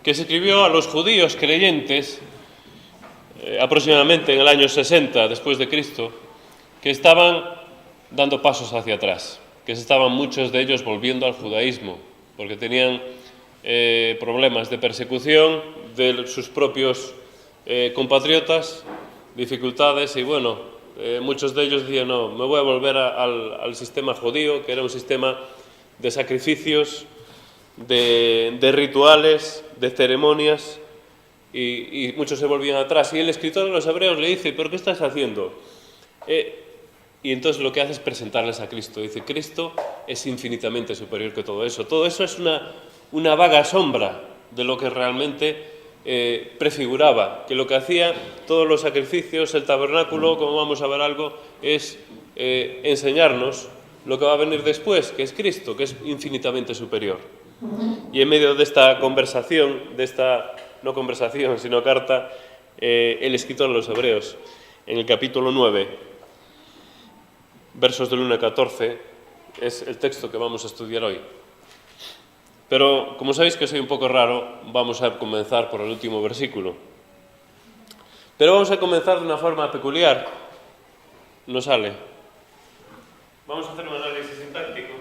que se escribió a los judíos creyentes aproximadamente en el año 60 después de Cristo, que estaban dando pasos hacia atrás, que se estaban muchos de ellos volviendo al judaísmo, porque tenían problemas de persecución de sus propios compatriotas, dificultades, y bueno, muchos de ellos decían, no, me voy a volver al sistema judío, que era un sistema de sacrificios, de rituales, de ceremonias, y muchos se volvían atrás. Y el escritor de los Hebreos le dice, ¿pero qué estás haciendo? Y entonces lo que hace es presentarles a Cristo. Dice, Cristo es infinitamente superior que todo eso. Todo eso es una vaga sombra de lo que realmente prefiguraba, que lo que hacía todos los sacrificios, el tabernáculo, como vamos a ver algo, es enseñarnos lo que va a venir después, que es Cristo, que es infinitamente superior. Y en medio de esta conversación, no conversación, sino carta, el escritor de los Hebreos, en el capítulo 9, versos del 1 al 14, es el texto que vamos a estudiar hoy. Pero, como sabéis que soy un poco raro, vamos a comenzar por el último versículo. Pero vamos a comenzar de una forma peculiar. No sale. Vamos a hacer un análisis sintáctico.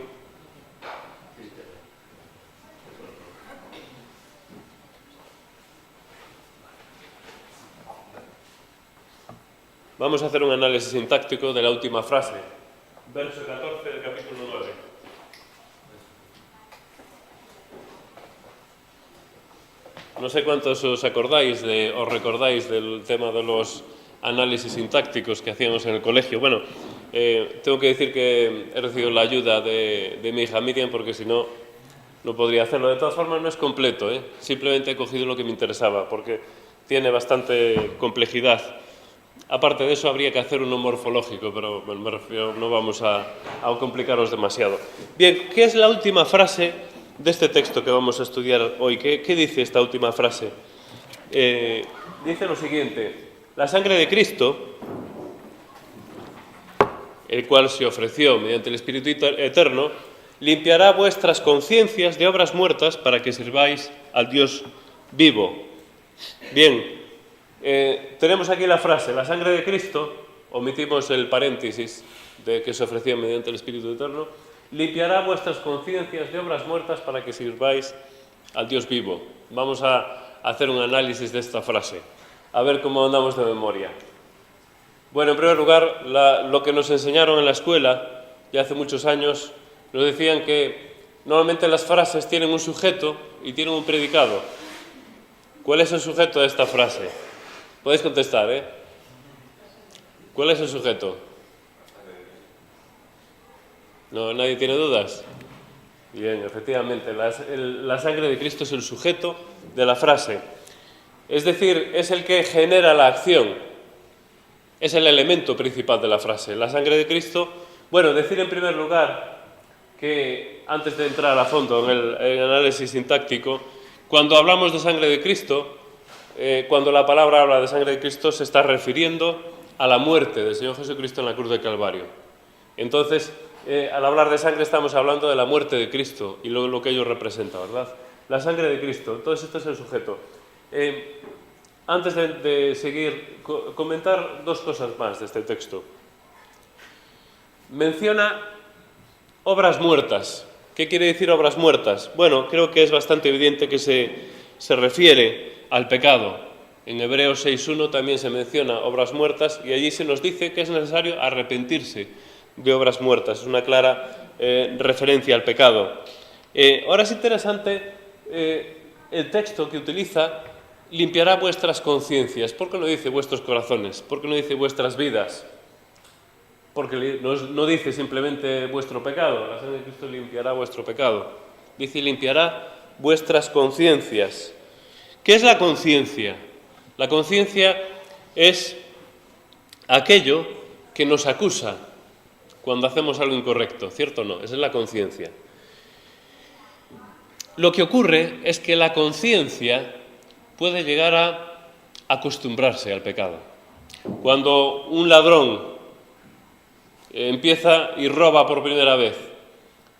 Vamos a hacer un análisis sintáctico de la última frase, verso 14 del capítulo 9. No sé cuántos os acordáis os recordáis del tema de los análisis sintácticos que hacíamos en el colegio. Bueno, tengo que decir que he recibido la ayuda de mi hija Miriam, porque si no, no podría hacerlo. De todas formas, no es completo, simplemente he cogido lo que me interesaba, porque tiene bastante complejidad. Aparte de eso, habría que hacer uno morfológico, pero bueno, me refiero, no vamos a complicaros demasiado. Bien, ¿qué es la última frase de este texto que vamos a estudiar hoy? ¿Qué dice esta última frase? Dice lo siguiente: la sangre de Cristo, el cual se ofreció mediante el Espíritu Eterno, limpiará vuestras conciencias de obras muertas para que sirváis al Dios vivo. Bien. Tenemos aquí la frase, la sangre de Cristo, omitimos el paréntesis de que se ofrecía mediante el Espíritu Eterno, limpiará vuestras conciencias de obras muertas para que sirváis al Dios vivo. Vamos a hacer un análisis de esta frase, a ver cómo andamos de memoria. Bueno, en primer lugar, lo que nos enseñaron en la escuela, ya hace muchos años, nos decían que normalmente las frases tienen un sujeto y tienen un predicado. ¿Cuál es el sujeto de esta frase? Podéis contestar, ¿Cuál es el sujeto? ¿No, nadie tiene dudas? Bien, efectivamente, la sangre de Cristo es el sujeto de la frase. Es decir, es el que genera la acción. Es el elemento principal de la frase. La sangre de Cristo, bueno, decir en primer lugar que, antes de entrar a fondo en el análisis sintáctico, cuando hablamos de sangre de Cristo, cuando la palabra habla de sangre de Cristo, se está refiriendo a la muerte del Señor Jesucristo en la cruz del Calvario. Entonces, al hablar de sangre estamos hablando de la muerte de Cristo y lo que ello representa, ¿verdad? La sangre de Cristo. Entonces, este es el sujeto. Antes de seguir, comentar dos cosas más de este texto. Menciona obras muertas. ¿Qué quiere decir obras muertas? Bueno, creo que es bastante evidente que se refiere al pecado. En Hebreos 6.1 también se menciona obras muertas y allí se nos dice que es necesario arrepentirse de obras muertas. Es una clara referencia al pecado. Ahora es interesante el texto que utiliza, limpiará vuestras conciencias. ¿Por qué no dice vuestros corazones? ¿Por qué no dice vuestras vidas? Porque no dice simplemente vuestro pecado. La sangre de Cristo limpiará vuestro pecado. Dice limpiará vuestras conciencias. ¿Qué es la conciencia? La conciencia es aquello que nos acusa cuando hacemos algo incorrecto, ¿cierto o no? Esa es la conciencia. Lo que ocurre es que la conciencia puede llegar a acostumbrarse al pecado. Cuando un ladrón empieza y roba por primera vez,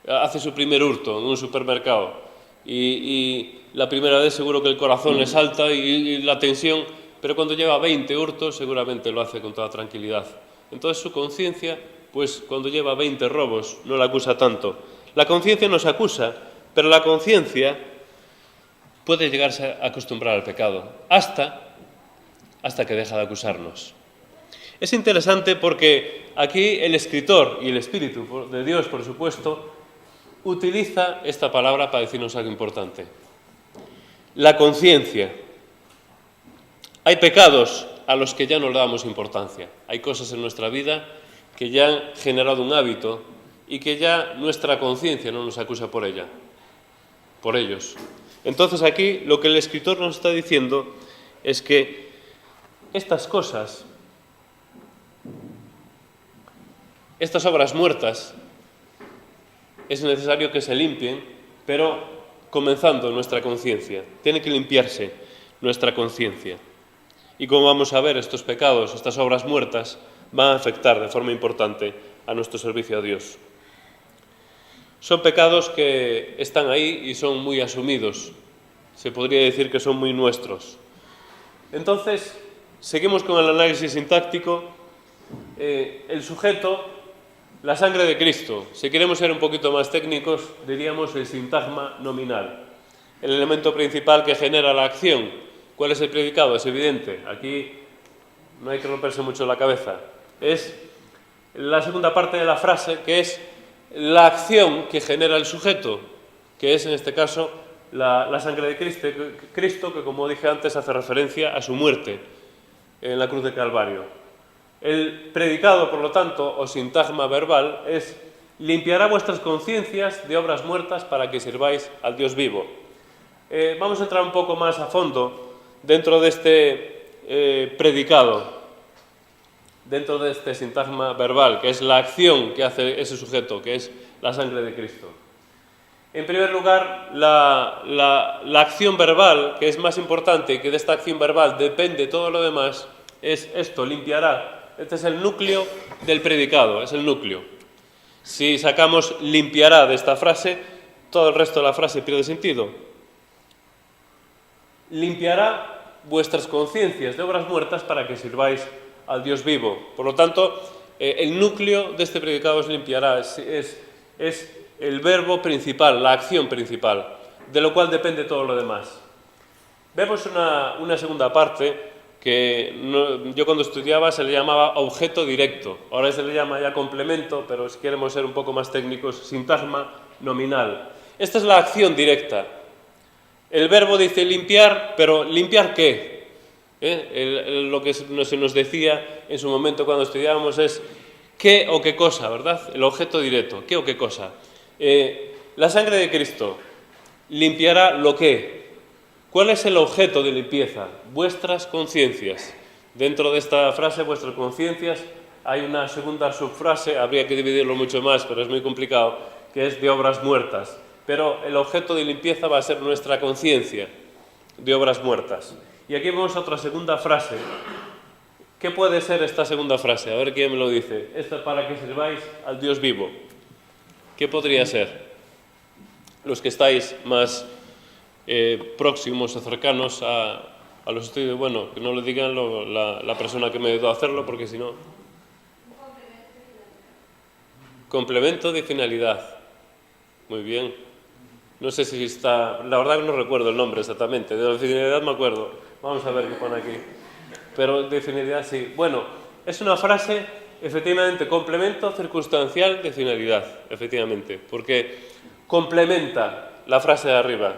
hace su primer hurto en un supermercado, y la primera vez seguro que el corazón le salta y la tensión, pero cuando lleva 20 hurtos seguramente lo hace con toda tranquilidad. Entonces su conciencia, pues cuando lleva 20 robos, no la acusa tanto. La conciencia nos acusa, pero la conciencia puede llegarse a acostumbrar al pecado, hasta que deja de acusarnos. Es interesante porque aquí el escritor y el Espíritu de Dios, por supuesto, utiliza esta palabra para decirnos algo importante. La conciencia. Hay pecados a los que ya no le damos importancia. Hay cosas en nuestra vida que ya han generado un hábito y que ya nuestra conciencia no nos acusa por ellos. Entonces aquí lo que el escritor nos está diciendo es que estas cosas, estas obras muertas, es necesario que se limpien, pero comenzando nuestra conciencia. Tiene que limpiarse nuestra conciencia. Y como vamos a ver, estos pecados, estas obras muertas, van a afectar de forma importante a nuestro servicio a Dios. Son pecados que están ahí y son muy asumidos. Se podría decir que son muy nuestros. Entonces, seguimos con el análisis sintáctico. El sujeto, la sangre de Cristo. Si queremos ser un poquito más técnicos, diríamos el sintagma nominal. El elemento principal que genera la acción. ¿Cuál es el predicado? Es evidente. Aquí no hay que romperse mucho la cabeza. Es la segunda parte de la frase, que es la acción que genera el sujeto, que es en este caso la sangre de Cristo, que como dije antes hace referencia a su muerte en la cruz de Calvario. El predicado, por lo tanto, o sintagma verbal, es limpiará vuestras conciencias de obras muertas para que sirváis al Dios vivo. Vamos a entrar un poco más a fondo dentro de este predicado, dentro de este sintagma verbal, que es la acción que hace ese sujeto, que es la sangre de Cristo. En primer lugar, la acción verbal, que es más importante y que de esta acción verbal depende todo lo demás, es esto, limpiará. Este es el núcleo del predicado, es el núcleo. Si sacamos limpiará de esta frase, todo el resto de la frase pierde sentido. Limpiará vuestras conciencias de obras muertas para que sirváis al Dios vivo. Por lo tanto, el núcleo de este predicado es limpiará, es el verbo principal, la acción principal, de lo cual depende todo lo demás. Vemos una segunda parte que yo cuando estudiaba se le llamaba objeto directo, ahora se le llama ya complemento, pero si queremos ser un poco más técnicos, sintagma nominal. Esta es la acción directa. El verbo dice limpiar, pero ¿limpiar qué? Lo que se nos decía en su momento cuando estudiábamos es qué o qué cosa, ¿verdad? El objeto directo, qué o qué cosa. La sangre de Cristo limpiará lo que. ¿Cuál es el objeto de limpieza? Vuestras conciencias. Dentro de esta frase, vuestras conciencias, hay una segunda subfrase, habría que dividirlo mucho más, pero es muy complicado, que es de obras muertas. Pero el objeto de limpieza va a ser nuestra conciencia de obras muertas. Y aquí vemos otra segunda frase. ¿Qué puede ser esta segunda frase? A ver quién me lo dice. Esta es para que sirváis al Dios vivo. ¿Qué podría ser? Los que estáis más próximos o cercanos a los estudios, bueno, que no lo digan la persona que me ayudó a hacerlo, porque si no... Complemento de finalidad. Muy bien. No sé si está... La verdad que no recuerdo el nombre exactamente. De la finalidad me acuerdo. Vamos a ver qué pone aquí. Pero de finalidad sí. Bueno, es una frase, efectivamente, complemento circunstancial de finalidad, efectivamente, porque complementa la frase de arriba,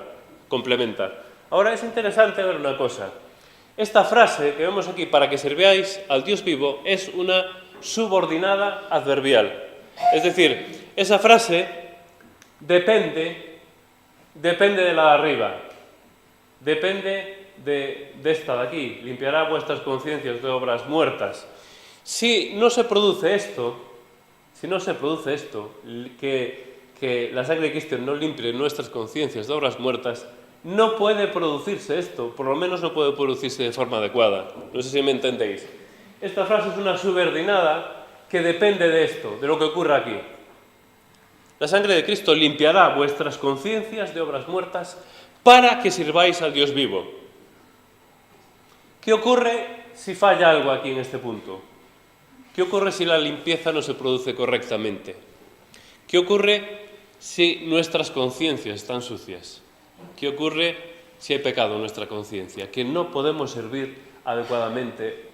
complementa. Ahora es interesante ver una cosa. Esta frase que vemos aquí, para que sirváis al Dios vivo, es una subordinada adverbial. Es decir, esa frase depende de la de arriba, depende de esta de aquí, limpiará vuestras conciencias de obras muertas. Si no se produce esto, que la sangre de Cristo no limpie nuestras conciencias de obras muertas, no puede producirse esto, por lo menos no puede producirse de forma adecuada. No sé si me entendéis. Esta frase es una subordinada que depende de esto, de lo que ocurre aquí. La sangre de Cristo limpiará vuestras conciencias de obras muertas para que sirváis al Dios vivo. ¿Qué ocurre si falla algo aquí en este punto? ¿Qué ocurre si la limpieza no se produce correctamente? ¿Qué ocurre si nuestras conciencias están sucias? ¿Qué ocurre si hay pecado en nuestra conciencia? Que no podemos servir adecuadamente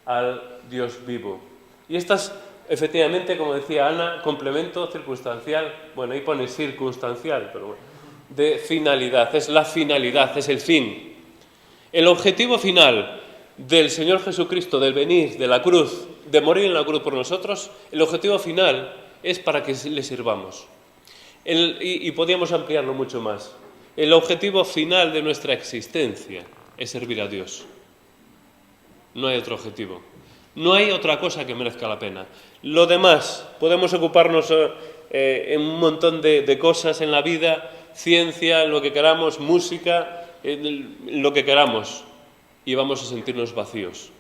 al Dios vivo. Y estas, efectivamente, como decía Ana, complemento circunstancial, bueno, ahí pone circunstancial, pero bueno, de finalidad, es la finalidad, es el fin. El objetivo final del Señor Jesucristo, del venir, de la cruz, de morir en la cruz por nosotros, el objetivo final es para que le sirvamos. Y podríamos ampliarlo mucho más. El objetivo final de nuestra existencia es servir a Dios. No hay otro objetivo. No hay otra cosa que merezca la pena. Lo demás, podemos ocuparnos en un montón de cosas en la vida, ciencia, en lo que queramos, música, en lo que queramos, y vamos a sentirnos vacíos.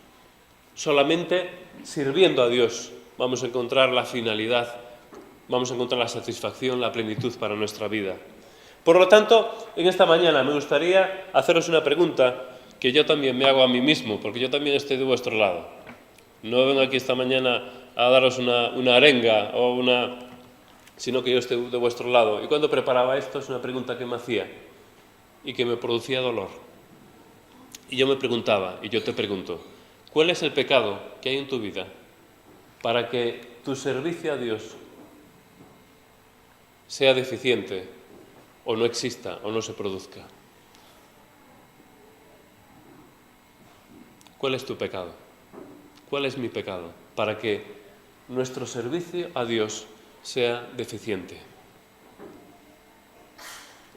Solamente sirviendo a Dios vamos a encontrar la finalidad, vamos a encontrar la satisfacción, la plenitud para nuestra vida. Por lo tanto, en esta mañana me gustaría haceros una pregunta que yo también me hago a mí mismo, porque yo también estoy de vuestro lado. No vengo aquí esta mañana a daros una arenga sino que yo estoy de vuestro lado. Y cuando preparaba esto es una pregunta que me hacía y que me producía dolor. Y yo me preguntaba, y yo te pregunto, ¿cuál es el pecado que hay en tu vida para que tu servicio a Dios sea deficiente o no exista o no se produzca? ¿Cuál es tu pecado? ¿Cuál es mi pecado para que nuestro servicio a Dios sea deficiente?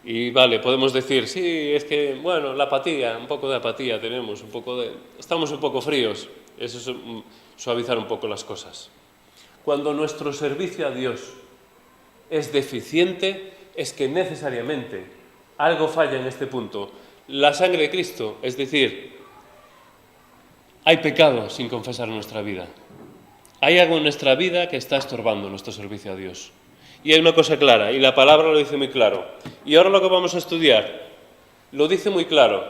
Y vale, podemos decir, sí, es que, bueno, la apatía, un poco de apatía tenemos, estamos un poco fríos. Eso es suavizar un poco las cosas. Cuando nuestro servicio a Dios es deficiente, es que necesariamente algo falla en este punto. La sangre de Cristo, es decir, hay pecado sin confesar en nuestra vida. Hay algo en nuestra vida que está estorbando nuestro servicio a Dios. Y hay una cosa clara, y la palabra lo dice muy claro. Y ahora lo que vamos a estudiar lo dice muy claro.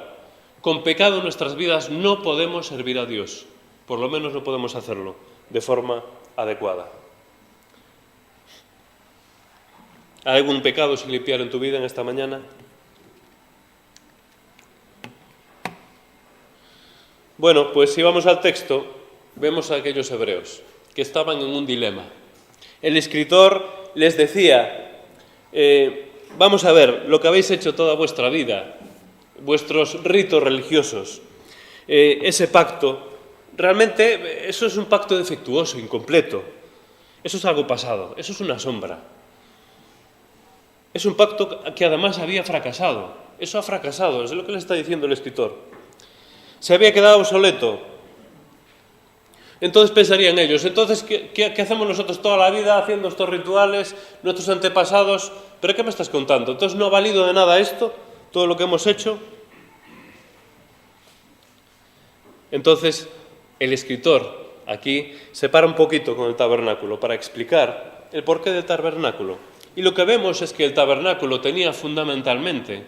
Con pecado en nuestras vidas no podemos servir a Dios. Por lo menos no podemos hacerlo de forma adecuada. ¿Hay algún pecado sin limpiar en tu vida en esta mañana? Bueno, pues si vamos al texto, vemos a aquellos hebreos que estaban en un dilema. El escritor les decía, vamos a ver, lo que habéis hecho toda vuestra vida, vuestros ritos religiosos, ese pacto, realmente eso es un pacto defectuoso, incompleto. Eso es algo pasado, eso es una sombra. Es un pacto que además había fracasado. Eso ha fracasado, es lo que le está diciendo el escritor. Se había quedado obsoleto. Entonces pensarían ellos, entonces, ¿qué hacemos nosotros toda la vida haciendo estos rituales, nuestros antepasados? ¿Pero qué me estás contando? Entonces, ¿no ha valido de nada esto, todo lo que hemos hecho? Entonces, el escritor aquí se para un poquito con el tabernáculo para explicar el porqué del tabernáculo. Y lo que vemos es que el tabernáculo tenía fundamentalmente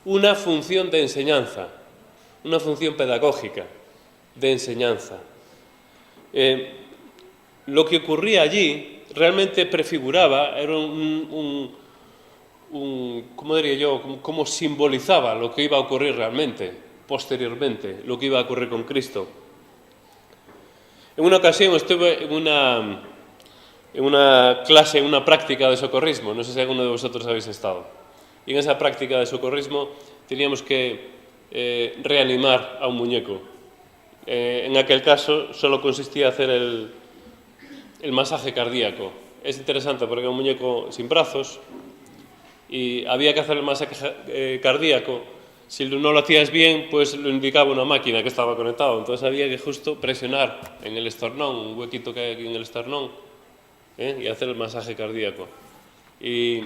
una función de enseñanza, una función pedagógica de enseñanza. Lo que ocurría allí realmente prefiguraba, era ¿cómo diría yo? Cómo simbolizaba lo que iba a ocurrir realmente, posteriormente, lo que iba a ocurrir con Cristo. En una ocasión estuve en una clase, en una práctica de socorrismo, no sé si alguno de vosotros habéis estado. Y en esa práctica de socorrismo teníamos que reanimar a un muñeco. En aquel caso solo consistía en hacer el masaje cardíaco. Es interesante porque era un muñeco sin brazos y había que hacer el masaje cardíaco. Si no lo hacías bien, pues lo indicaba una máquina que estaba conectada. Entonces había que justo presionar en el esternón, un huequito que hay aquí en el esternón, y hacer el masaje cardíaco. Y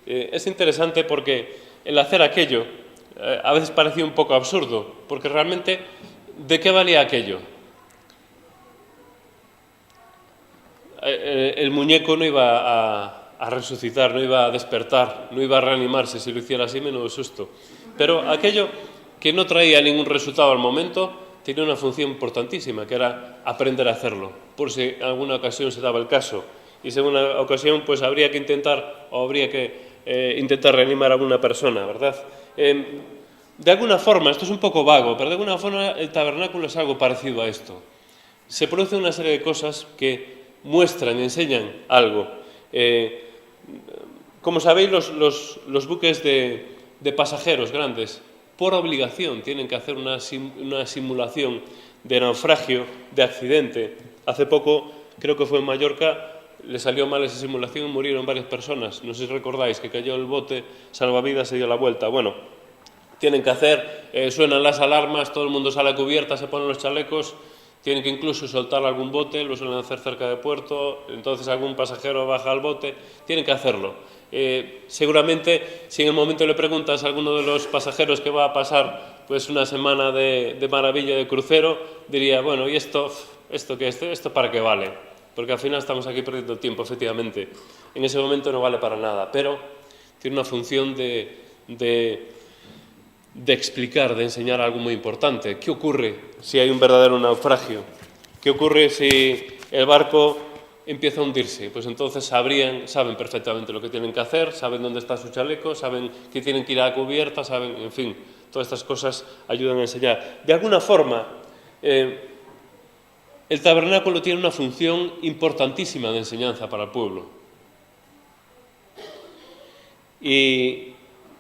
es interesante porque el hacer aquello a veces parecía un poco absurdo, porque realmente, ¿de qué valía aquello? El muñeco no iba a resucitar, no iba a despertar, no iba a reanimarse si lo hiciera así, menudo susto. Pero aquello que no traía ningún resultado al momento tenía una función importantísima, que era aprender a hacerlo, por si en alguna ocasión se daba el caso. Y si en una ocasión pues habría que intentar reanimar a alguna persona, ¿verdad? De alguna forma, esto es un poco vago, pero de alguna forma el tabernáculo es algo parecido a esto. Se produce una serie de cosas que muestran y enseñan algo. Como sabéis, los buques de pasajeros grandes, por obligación, tienen que hacer una simulación de naufragio, de accidente. Hace poco, creo que fue en Mallorca, le salió mal esa simulación y murieron varias personas. No sé si recordáis que cayó el bote salvavidas y dio la vuelta. Bueno, tienen que hacer, suenan las alarmas, todo el mundo sale a cubierta, se ponen los chalecos, tienen que incluso soltar algún bote, lo suelen hacer cerca de puerto, entonces algún pasajero baja al bote, tienen que hacerlo. Seguramente, si en el momento le preguntas a alguno de los pasajeros que va a pasar pues una semana de maravilla de crucero, diría, bueno, ¿y esto qué es? ¿Esto para qué vale? Porque al final estamos aquí perdiendo tiempo, efectivamente. En ese momento no vale para nada, pero tiene una función de explicar, de enseñar algo muy importante. ¿Qué ocurre si hay un verdadero naufragio? ¿Qué ocurre si el barco empieza a hundirse? Pues entonces saben perfectamente lo que tienen que hacer, saben dónde está su chaleco, saben que tienen que ir a la cubierta, saben, en fin, todas estas cosas ayudan a enseñar. De alguna forma, el tabernáculo tiene una función importantísima de enseñanza para el pueblo. Y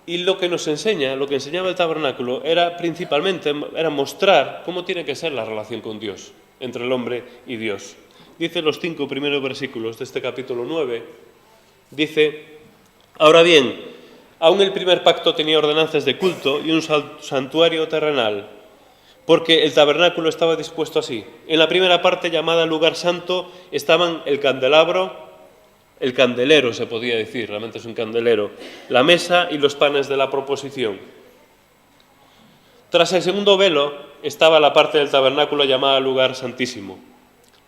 lo que nos enseña, lo que enseñaba el tabernáculo, era principalmente mostrar cómo tiene que ser la relación con Dios, entre el hombre y Dios. Dice los 5 primeros versículos de este capítulo 9, dice, ahora bien, aún el primer pacto tenía ordenanzas de culto y un santuario terrenal, porque el tabernáculo estaba dispuesto así. En la primera parte, llamada lugar santo, estaban el candelabro, el candelero se podía decir, realmente es un candelero, la mesa y los panes de la proposición. Tras el segundo velo estaba la parte del tabernáculo llamada lugar santísimo.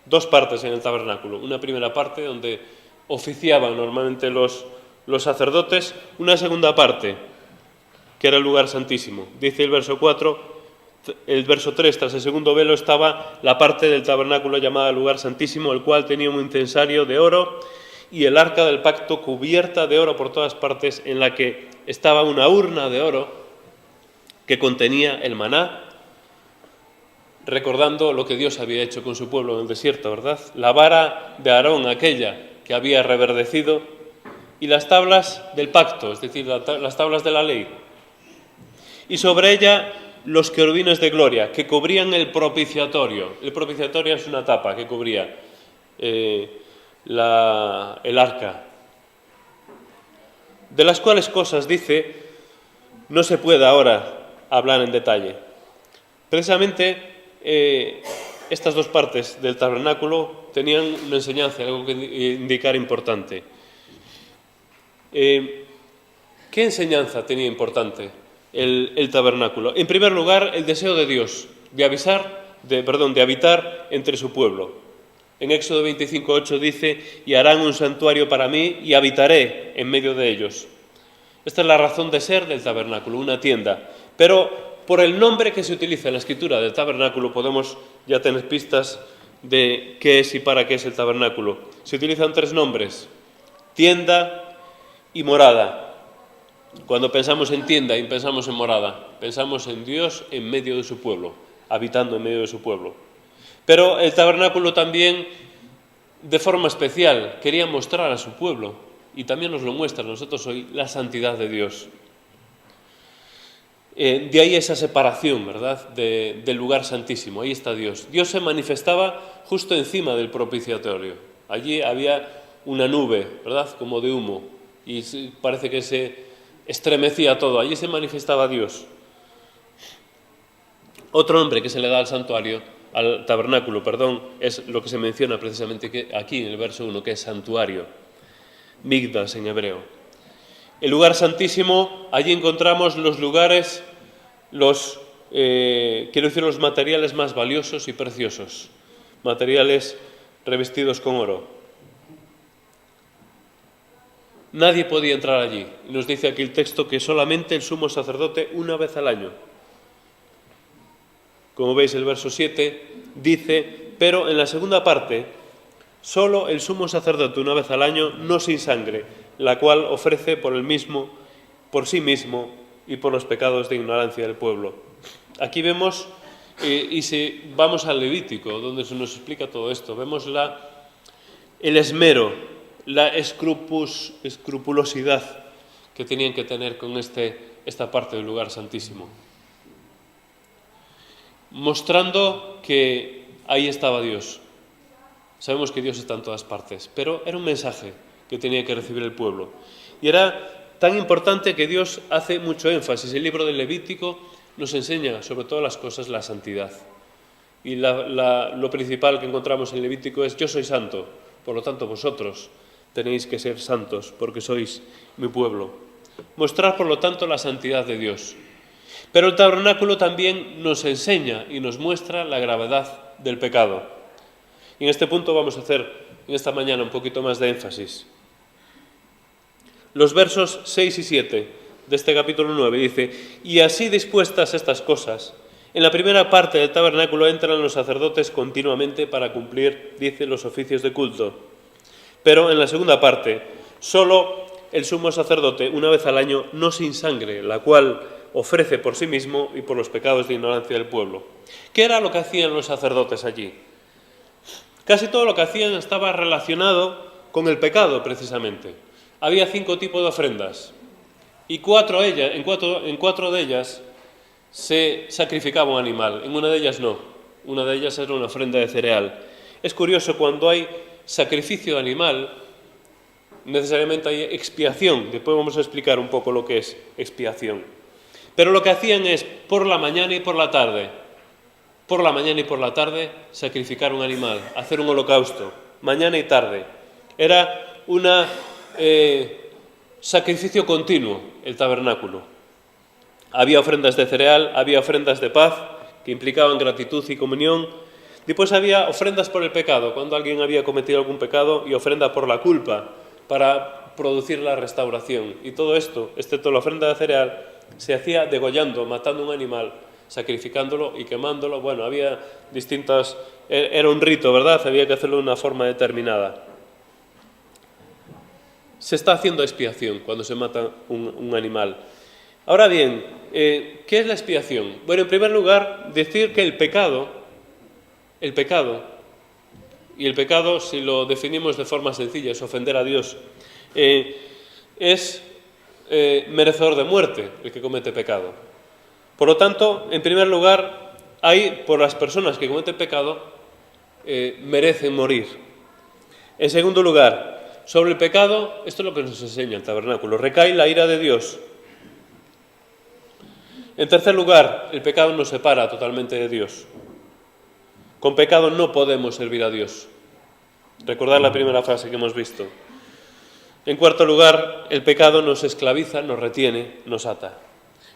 2 partes en el tabernáculo, una primera parte donde oficiaban normalmente los sacerdotes, una segunda parte que era el lugar santísimo. Dice el verso 3, tras el segundo velo estaba la parte del tabernáculo llamada lugar santísimo, el cual tenía un incensario de oro y el arca del pacto cubierta de oro por todas partes, en la que estaba una urna de oro que contenía el maná, recordando lo que Dios había hecho con su pueblo en el desierto, ¿verdad? La vara de Aarón, aquella que había reverdecido, y las tablas del pacto, es decir, las tablas de la ley. Y sobre ella los querubines de gloria, que cubrían el propiciatorio. El propiciatorio es una tapa que cubría el arca. De las cuales cosas, dice, no se puede ahora hablar en detalle. Precisamente estas 2 partes del tabernáculo tenían una enseñanza, algo que indicar importante. ¿Qué enseñanza tenía importante el tabernáculo? En primer lugar, el deseo de Dios de habitar entre su pueblo. En Éxodo 25:8 dice, y harán un santuario para mí y habitaré en medio de ellos. Esta es la razón de ser del tabernáculo, una tienda. Pero por el nombre que se utiliza en la escritura del tabernáculo podemos ya tener pistas de qué es y para qué es el tabernáculo. Se utilizan 3 nombres, tienda y morada. Cuando pensamos en tienda y pensamos en morada, pensamos en Dios en medio de su pueblo, habitando en medio de su pueblo. Pero el tabernáculo también, de forma especial, quería mostrar a su pueblo, y también nos lo muestra a nosotros hoy, la santidad de Dios. De ahí esa separación, ¿verdad?, del lugar santísimo. Ahí está Dios. Dios se manifestaba justo encima del propiciatorio. Allí había una nube, ¿verdad?, como de humo, y parece que se estremecía todo. Allí se manifestaba Dios. Otro nombre que se le da al tabernáculo, es lo que se menciona precisamente aquí en el verso 1, que es santuario, migdas en hebreo. El lugar santísimo, allí encontramos los lugares, los materiales más valiosos y preciosos, materiales revestidos con oro. Nadie podía entrar allí. Y nos dice aquí el texto que solamente el sumo sacerdote una vez al año. Como veis, el verso 7 dice, pero en la segunda parte, solo el sumo sacerdote una vez al año, no sin sangre, la cual ofrece por sí mismo y por los pecados de ignorancia del pueblo. Aquí vemos, y si vamos al Levítico, donde se nos explica todo esto, vemos el esmero, la escrupulosidad que tenían que tener con esta parte del lugar santísimo, mostrando que ahí estaba Dios. Sabemos que Dios está en todas partes, pero era un mensaje que tenía que recibir el pueblo. Y era tan importante que Dios hace mucho énfasis. El libro del Levítico nos enseña, sobre todas las cosas, la santidad. Y lo principal que encontramos en Levítico es: yo soy santo, por lo tanto vosotros tenéis que ser santos, porque sois mi pueblo. Mostrar, por lo tanto, la santidad de Dios. Pero el tabernáculo también nos enseña y nos muestra la gravedad del pecado. Y en este punto vamos a hacer en esta mañana un poquito más de énfasis. Los versos 6 y 7 de este capítulo 9 dice: y así dispuestas estas cosas, en la primera parte del tabernáculo entran los sacerdotes continuamente para cumplir, dice, los oficios de culto. Pero en la segunda parte, solo el sumo sacerdote una vez al año, no sin sangre, la cual ofrece por sí mismo y por los pecados de ignorancia del pueblo. ¿Qué era lo que hacían los sacerdotes allí? Casi todo lo que hacían estaba relacionado con el pecado, precisamente. Había 5 tipos de ofrendas y en cuatro de ellas se sacrificaba un animal, en una de ellas no. Una de ellas era una ofrenda de cereal. Es curioso, cuando hay sacrificio de animal, necesariamente hay expiación. Después vamos a explicar un poco lo que es expiación. Pero lo que hacían es, por la mañana y por la tarde, sacrificar un animal, hacer un holocausto, mañana y tarde. Era un sacrificio continuo, el tabernáculo. Había ofrendas de cereal, había ofrendas de paz, que implicaban gratitud y comunión. Después había ofrendas por el pecado, cuando alguien había cometido algún pecado, y ofrenda por la culpa, para producir la restauración. Y todo esto, excepto la ofrenda de cereal, se hacía degollando, matando un animal, sacrificándolo y quemándolo. Bueno, había distintas... Era un rito, ¿verdad? Había que hacerlo de una forma determinada. Se está haciendo expiación cuando se mata un animal. Ahora bien, ¿qué es la expiación? Bueno, en primer lugar, decir que el pecado, si lo definimos de forma sencilla, es ofender a Dios, es merecedor de muerte el que comete pecado. Por lo tanto, en primer lugar, por las personas que cometen pecado, merecen morir. En segundo lugar, sobre el pecado, esto es lo que nos enseña el tabernáculo, recae la ira de Dios. En tercer lugar, el pecado nos separa totalmente de Dios. Con pecado no podemos servir a Dios. Recordad la primera frase que hemos visto. En cuarto lugar, el pecado nos esclaviza, nos retiene, nos ata.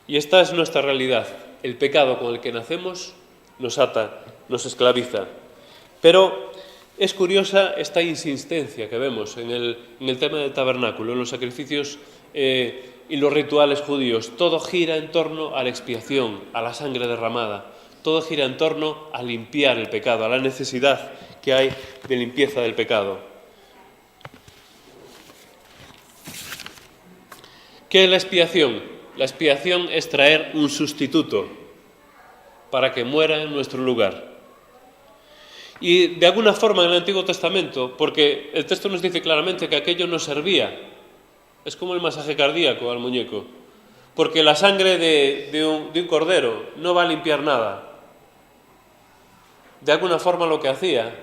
Y esta es nuestra realidad. El pecado con el que nacemos nos ata, nos esclaviza. Pero es curiosa esta insistencia que vemos en el tema del tabernáculo, en los sacrificios y los rituales judíos. Todo gira en torno a la expiación, a la sangre derramada. Todo gira en torno a limpiar el pecado, a la necesidad que hay de limpieza del pecado. ¿Qué es la expiación? La expiación es traer un sustituto para que muera en nuestro lugar. Y de alguna forma en el Antiguo Testamento, porque el texto nos dice claramente que aquello no servía, es como el masaje cardíaco al muñeco, porque la sangre de un cordero no va a limpiar nada. De alguna forma lo que hacía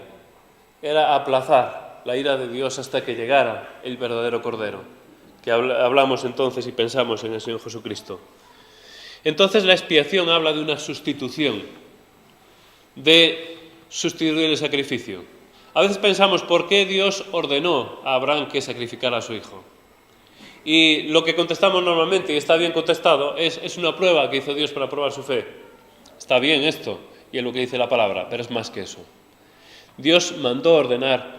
era aplazar la ira de Dios hasta que llegara el verdadero cordero, que hablamos entonces y pensamos en el Señor Jesucristo. Entonces la expiación habla de una sustitución, de sustituir el sacrificio. A veces pensamos, ¿por qué Dios ordenó a Abraham que sacrificara a su hijo? Y lo que contestamos normalmente, y está bien contestado, es una prueba que hizo Dios para probar su fe. Está bien esto, y es lo que dice la palabra, pero es más que eso. Dios mandó ordenar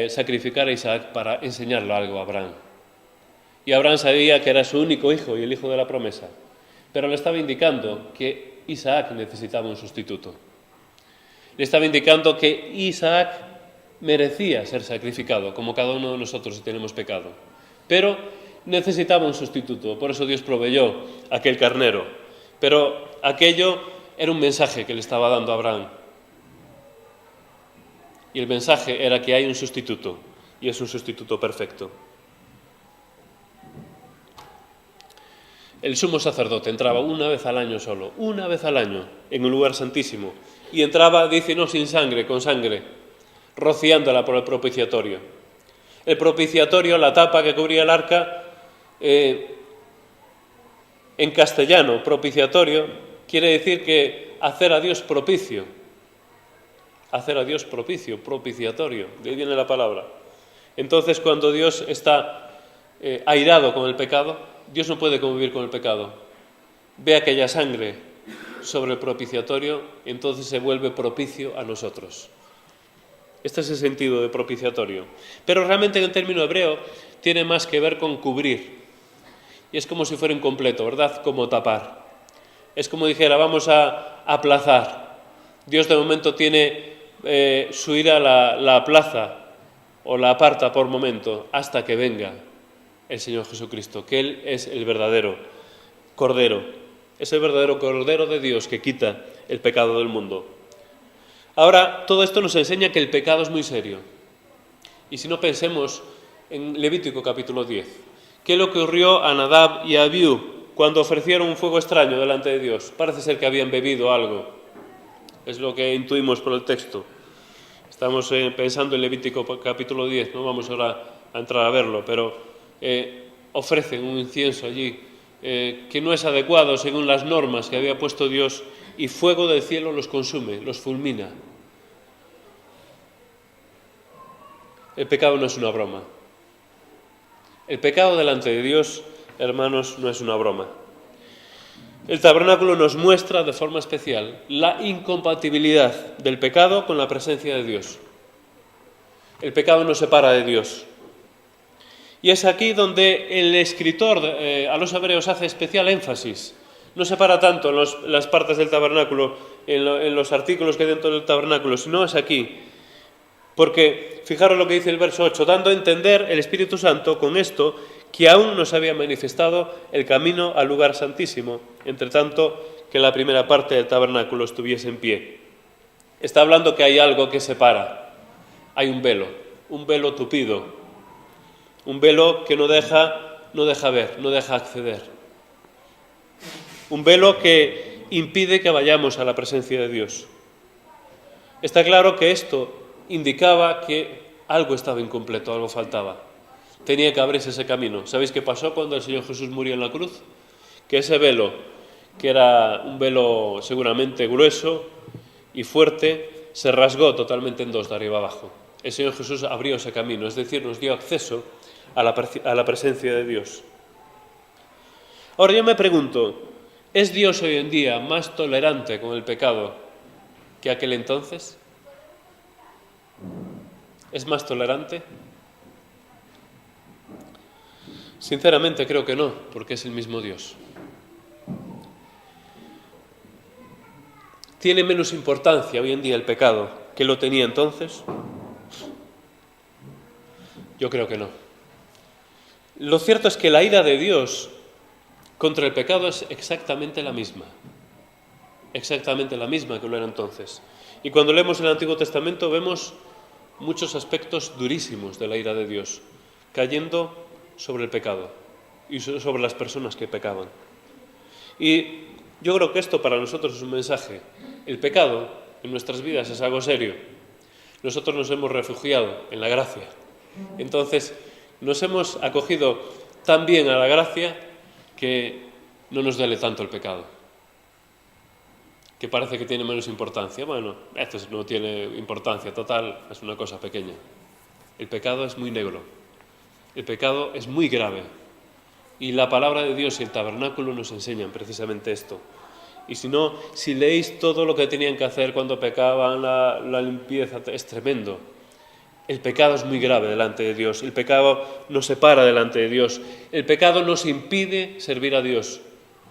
sacrificar a Isaac para enseñarle algo a Abraham. Y Abraham sabía que era su único hijo y el hijo de la promesa. Pero le estaba indicando que Isaac necesitaba un sustituto. Le estaba indicando que Isaac merecía ser sacrificado, como cada uno de nosotros si tenemos pecado. Pero necesitaba un sustituto, por eso Dios proveyó aquel carnero. Pero aquello era un mensaje que le estaba dando a Abraham. Y el mensaje era que hay un sustituto, y es un sustituto perfecto. El sumo sacerdote entraba una vez al año solo, una vez al año, en un lugar santísimo. Y entraba, dice, no sin sangre, con sangre, rociándola por el propiciatorio. El propiciatorio, la tapa que cubría el arca, en castellano, propiciatorio, quiere decir que hacer a Dios propicio. Hacer a Dios propicio, propiciatorio, de ahí viene la palabra. Entonces, cuando Dios está airado con el pecado, Dios no puede convivir con el pecado. Ve aquella sangre sobre el propiciatorio, entonces se vuelve propicio a nosotros. Este es el sentido de propiciatorio. Pero realmente en el término hebreo tiene más que ver con cubrir. Y es como si fuera incompleto, ¿verdad? Como tapar. Es como dijera, vamos a aplazar. Dios de momento tiene su ira la aplaza o la aparta por momento hasta que venga el Señor Jesucristo, que Él es el verdadero Cordero, es el verdadero Cordero de Dios que quita el pecado del mundo. Ahora, todo esto nos enseña que el pecado es muy serio. Y si no, pensemos en Levítico capítulo 10. ¿Qué le ocurrió a Nadab y a Abiú cuando ofrecieron un fuego extraño delante de Dios? Parece ser que habían bebido algo. Es lo que intuimos por el texto. Estamos pensando en Levítico capítulo 10, no vamos ahora a entrar a verlo, pero ofrecen un incienso allí que no es adecuado según las normas que había puesto Dios, y fuego del cielo los consume, los fulmina. El pecado no es una broma. El pecado delante de Dios, hermanos, no es una broma. El tabernáculo nos muestra de forma especial la incompatibilidad del pecado con la presencia de Dios. El pecado nos separa de Dios. Y es aquí donde el escritor a los hebreos hace especial énfasis. No separa tanto en las partes del tabernáculo, en los artículos que hay dentro del tabernáculo, sino es aquí. Porque, fijaros lo que dice el verso 8, dando a entender el Espíritu Santo con esto, que aún no se había manifestado el camino al lugar santísimo, entre tanto que la primera parte del tabernáculo estuviese en pie. Está hablando que hay algo que separa. Hay un velo tupido, un velo que no deja ver, no deja acceder. Un velo que impide que vayamos a la presencia de Dios. Está claro que esto indicaba que algo estaba incompleto, algo faltaba. Tenía que abrirse ese camino. ¿Sabéis qué pasó cuando el Señor Jesús murió en la cruz? Que ese velo, que era un velo seguramente grueso y fuerte, se rasgó totalmente en dos, de arriba abajo. El Señor Jesús abrió ese camino, es decir, nos dio acceso a la presencia de Dios. Ahora yo me pregunto, ¿es Dios hoy en día más tolerante con el pecado que aquel entonces? ¿Es más tolerante? Sinceramente creo que no, porque es el mismo Dios. ¿Tiene menos importancia hoy en día el pecado que lo tenía entonces? Yo creo que no. Lo cierto es que la ira de Dios contra el pecado es exactamente la misma que lo era entonces. Y cuando leemos el Antiguo Testamento vemos muchos aspectos durísimos de la ira de Dios, cayendo sobre el pecado y sobre las personas que pecaban. Y yo creo que esto para nosotros es un mensaje. El pecado en nuestras vidas es algo serio. Nosotros nos hemos refugiado en la gracia. Entonces, nos hemos acogido tan bien a la gracia que no nos duele tanto el pecado. Que parece que tiene menos importancia. Bueno, esto no tiene importancia, total, es una cosa pequeña. El pecado es muy negro. El pecado es muy grave. Y la palabra de Dios y el tabernáculo nos enseñan precisamente esto. Y si no, si leéis todo lo que tenían que hacer cuando pecaban, la limpieza, es tremendo. El pecado es muy grave delante de Dios. El pecado nos separa delante de Dios. El pecado nos impide servir a Dios.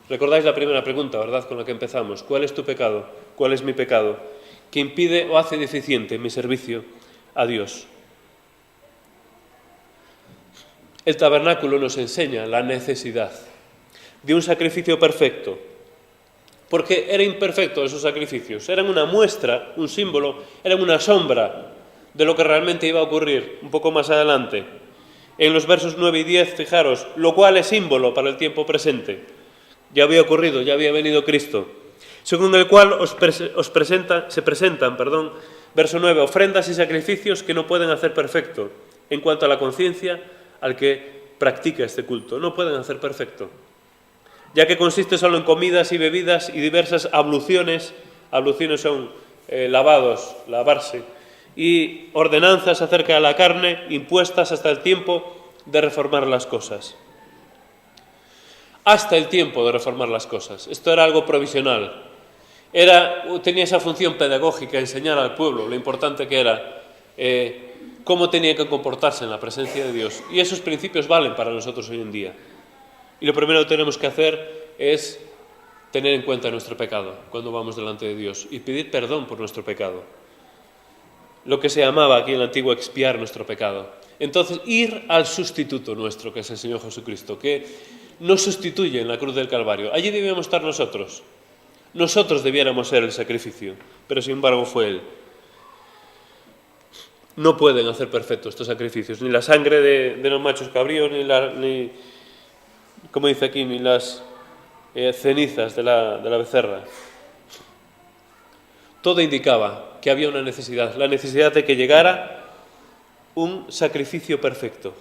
Recordáis la primera pregunta, ¿verdad?, con la que empezamos. ¿Cuál es tu pecado? ¿Cuál es mi pecado? ¿Que impide o hace deficiente mi servicio a Dios? El tabernáculo nos enseña la necesidad de un sacrificio perfecto, porque era imperfecto esos sacrificios. Eran una muestra, un símbolo, eran una sombra de lo que realmente iba a ocurrir un poco más adelante. En los versos 9 y 10, fijaros, lo cual es símbolo para el tiempo presente. Ya había ocurrido, ya había venido Cristo. Según el cual se presentan, verso 9, ofrendas y sacrificios que no pueden hacer perfecto en cuanto a la conciencia al que practica este culto. No pueden hacer perfecto, ya que consiste solo en comidas y bebidas y diversas abluciones. Abluciones son lavados, lavarse, y ordenanzas acerca de la carne impuestas hasta el tiempo de reformar las cosas. Hasta el tiempo de reformar las cosas. Esto era algo provisional. Tenía esa función pedagógica, enseñar al pueblo lo importante que era, cómo tenía que comportarse en la presencia de Dios. Y esos principios valen para nosotros hoy en día. Y lo primero que tenemos que hacer es tener en cuenta nuestro pecado cuando vamos delante de Dios y pedir perdón por nuestro pecado. Lo que se llamaba aquí en el antiguo expiar nuestro pecado. Entonces, ir al sustituto nuestro, que es el Señor Jesucristo, que nos sustituye en la cruz del Calvario. Allí debíamos estar nosotros. Nosotros debiéramos ser el sacrificio, pero sin embargo fue Él. No pueden hacer perfectos estos sacrificios, ni la sangre de los machos cabríos, ni como dice aquí, ni las cenizas de la becerra. Todo indicaba que había una necesidad, la necesidad de que llegara un sacrificio perfecto,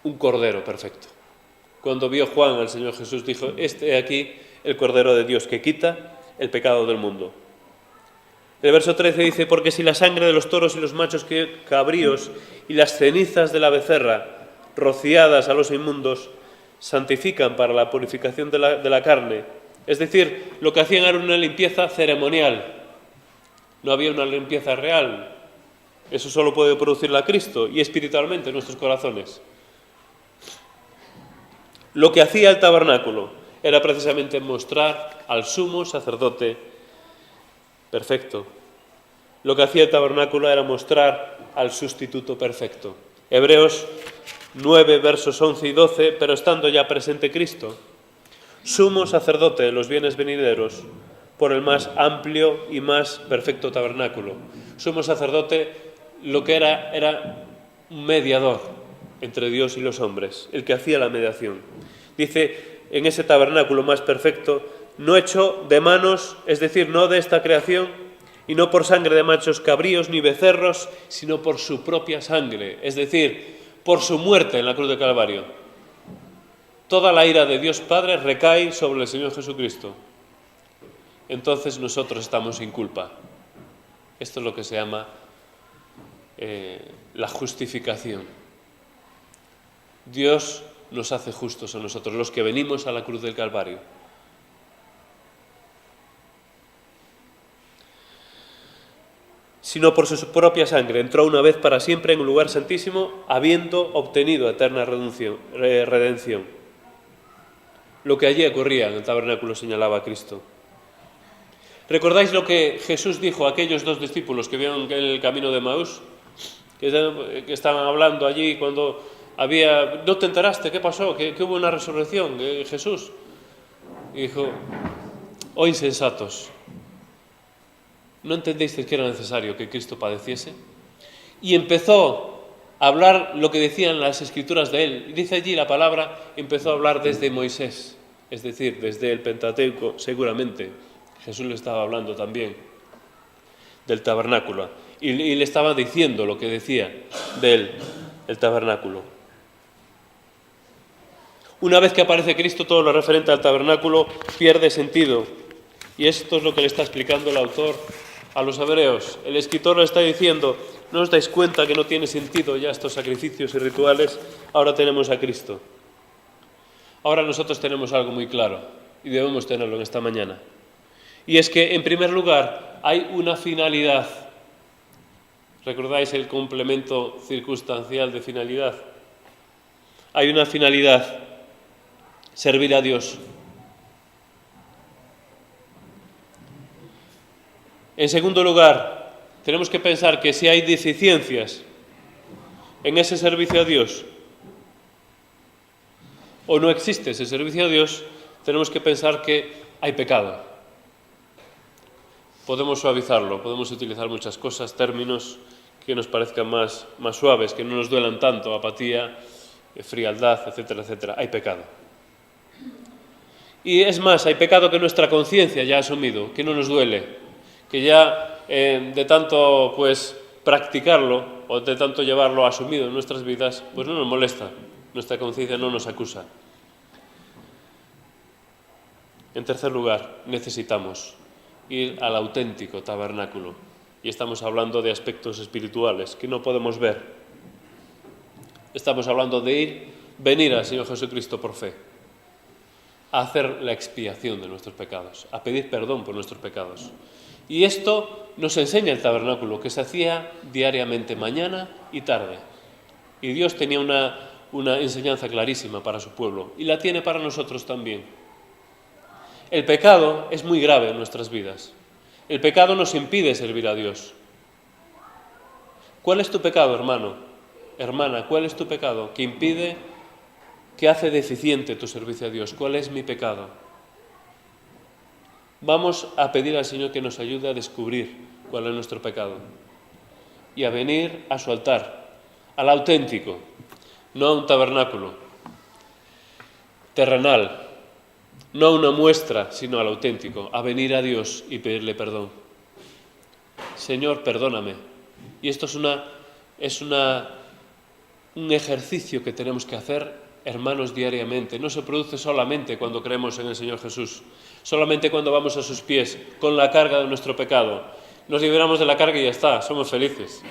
un cordero perfecto. Cuando vio Juan al Señor Jesús, dijo: este aquí el Cordero de Dios que quita el pecado del mundo. El verso 13 dice: porque si la sangre de los toros y los machos cabríos y las cenizas de la becerra rociadas a los inmundos santifican para la purificación de la carne, es decir, lo que hacían era una limpieza ceremonial, no había una limpieza real. Eso solo puede producirla Cristo y espiritualmente en nuestros corazones. Lo que hacía el tabernáculo era precisamente mostrar al sumo sacerdote perfecto. Lo que hacía el tabernáculo era mostrar al sustituto perfecto. Hebreos 9, versos 11 y 12, pero estando ya presente Cristo, sumo sacerdote de los bienes venideros, por el más amplio y más perfecto tabernáculo. Sumo sacerdote, lo que era un mediador entre Dios y los hombres, el que hacía la mediación. Dice, en ese tabernáculo más perfecto, no hecho de manos, es decir, no de esta creación, y no por sangre de machos cabríos ni becerros, sino por su propia sangre, es decir, por su muerte en la cruz de Calvario. Toda la ira de Dios Padre recae sobre el Señor Jesucristo. Entonces nosotros estamos sin culpa. Esto es lo que se llama la justificación. Dios nos hace justos a nosotros, los que venimos a la cruz del Calvario. Sino por su propia sangre entró una vez para siempre en un lugar santísimo, habiendo obtenido eterna redención. Lo que allí ocurría en el tabernáculo señalaba a Cristo. ¿Recordáis lo que Jesús dijo a aquellos dos discípulos que vieron el camino de Emaús? Que estaban hablando allí cuando ¿no te enteraste? ¿Qué pasó? ¿Que hubo una resurrección? Jesús. Y dijo: oh insensatos, ¿no entendisteis que era necesario que Cristo padeciese? Y empezó a hablar lo que decían las escrituras de él. Y dice allí la palabra, empezó a hablar desde Moisés, es decir, desde el Pentateuco, seguramente. Jesús le estaba hablando también del tabernáculo. Y le estaba diciendo lo que decía de él, el tabernáculo. Una vez que aparece Cristo, todo lo referente al tabernáculo pierde sentido. Y esto es lo que le está explicando el autor a los hebreos. El escritor le está diciendo: ¿no os dais cuenta que no tiene sentido ya estos sacrificios y rituales? Ahora tenemos a Cristo. Ahora nosotros tenemos algo muy claro, y debemos tenerlo en esta mañana. Y es que, en primer lugar, hay una finalidad ¿Recordáis el complemento circunstancial de finalidad? Hay una finalidad, servir a Dios. En segundo lugar, tenemos que pensar que si hay deficiencias en ese servicio a Dios, o no existe ese servicio a Dios, tenemos que pensar que hay pecado. Podemos suavizarlo, podemos utilizar muchas cosas, términos que nos parezcan más suaves, que no nos duelan tanto, apatía, frialdad, etcétera, etcétera. Hay pecado. Y es más, hay pecado que nuestra conciencia ya ha asumido, que no nos duele, que ya de tanto practicarlo o de tanto llevarlo asumido en nuestras vidas, pues no nos molesta, nuestra conciencia no nos acusa. En tercer lugar, necesitamos ir al auténtico tabernáculo, y estamos hablando de aspectos espirituales que no podemos ver. Estamos hablando de venir al Señor Jesucristo por fe, a hacer la expiación de nuestros pecados, a pedir perdón por nuestros pecados. Y esto nos enseña el tabernáculo, que se hacía diariamente, mañana y tarde. Y Dios tenía una enseñanza clarísima para su pueblo, y la tiene para nosotros también. El pecado es muy grave en nuestras vidas. El pecado nos impide servir a Dios. ¿Cuál es tu pecado, hermano? Hermana, ¿cuál es tu pecado que impide, que hace deficiente tu servicio a Dios? ¿Cuál es mi pecado? Vamos a pedir al Señor que nos ayude a descubrir cuál es nuestro pecado y a venir a su altar, al auténtico, no a un tabernáculo terrenal, no a una muestra, sino al auténtico, a venir a Dios y pedirle perdón. Señor, perdóname. Y esto es un ejercicio que tenemos que hacer, hermanos, diariamente. No se produce solamente cuando creemos en el Señor Jesús, solamente cuando vamos a sus pies con la carga de nuestro pecado. Nos liberamos de la carga y ya está, somos felices.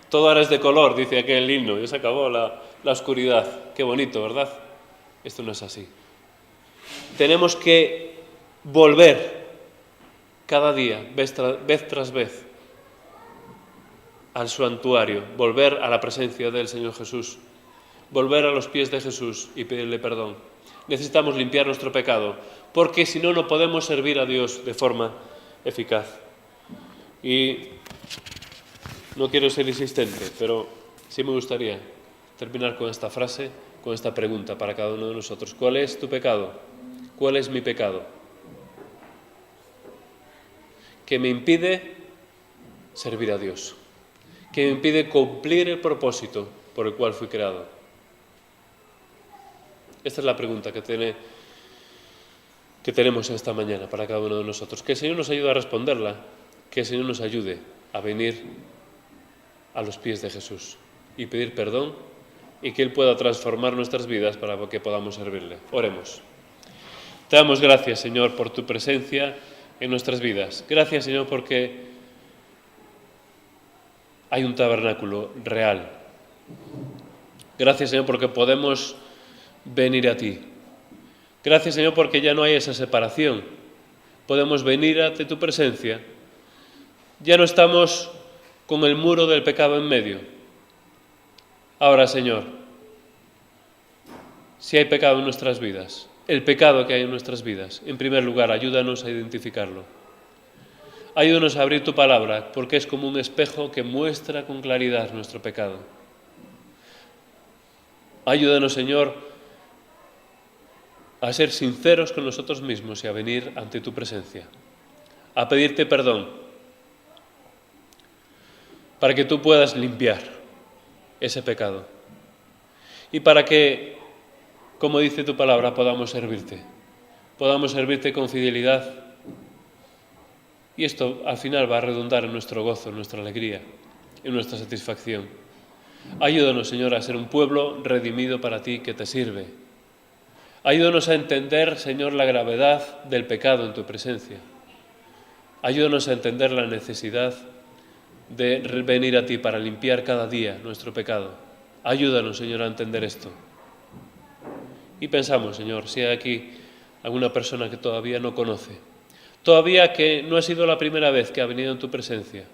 Todo ahora es de color, dice aquel himno, y se acabó la oscuridad. Qué bonito, ¿verdad? Esto no es así. Tenemos que volver cada día, vez tras vez, al santuario, volver a la presencia del Señor Jesús, volver a los pies de Jesús y pedirle perdón. Necesitamos limpiar nuestro pecado, porque si no, no podemos servir a Dios de forma eficaz. Y no quiero ser insistente, pero sí me gustaría terminar con esta frase, con esta pregunta para cada uno de nosotros. ¿Cuál es tu pecado? ¿Cuál es mi pecado? Que me impide servir a Dios, que me impide cumplir el propósito por el cual fui creado. Esta es la pregunta que tenemos esta mañana para cada uno de nosotros. Que el Señor nos ayude a responderla, que el Señor nos ayude a venir a los pies de Jesús y pedir perdón y que Él pueda transformar nuestras vidas para que podamos servirle. Oremos. Te damos gracias, Señor, por tu presencia en nuestras vidas. Gracias, Señor, porque hay un tabernáculo real. Gracias, Señor, porque podemos venir a ti. Gracias, Señor, porque ya no hay esa separación. Podemos venir ante tu presencia. Ya no estamos con el muro del pecado en medio. Ahora, Señor, si hay pecado en nuestras vidas, el pecado que hay en nuestras vidas, en primer lugar, ayúdanos a identificarlo. Ayúdanos a abrir tu palabra, porque es como un espejo que muestra con claridad nuestro pecado. Ayúdanos, Señor, a ser sinceros con nosotros mismos y a venir ante tu presencia, a pedirte perdón, para que tú puedas limpiar ese pecado y para que, como dice tu palabra, podamos servirte con fidelidad. Y esto al final va a redundar en nuestro gozo, en nuestra alegría, en nuestra satisfacción. Ayúdanos, Señor, a ser un pueblo redimido para ti que te sirve. Ayúdanos a entender, Señor, la gravedad del pecado en tu presencia. Ayúdanos a entender la necesidad de venir a ti para limpiar cada día nuestro pecado. Ayúdanos, Señor, a entender esto. Y pensamos, Señor, si hay aquí alguna persona que todavía no conoce, todavía que no ha sido la primera vez que ha venido en tu presencia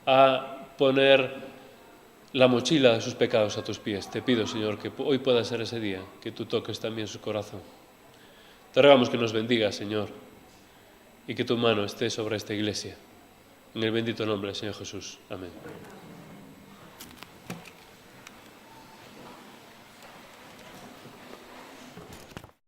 a poner la mochila de sus pecados a tus pies. Te pido, Señor, que hoy pueda ser ese día, que tú toques también su corazón. Te rogamos que nos bendigas, Señor, y que tu mano esté sobre esta iglesia. En el bendito nombre del Señor Jesús. Amén.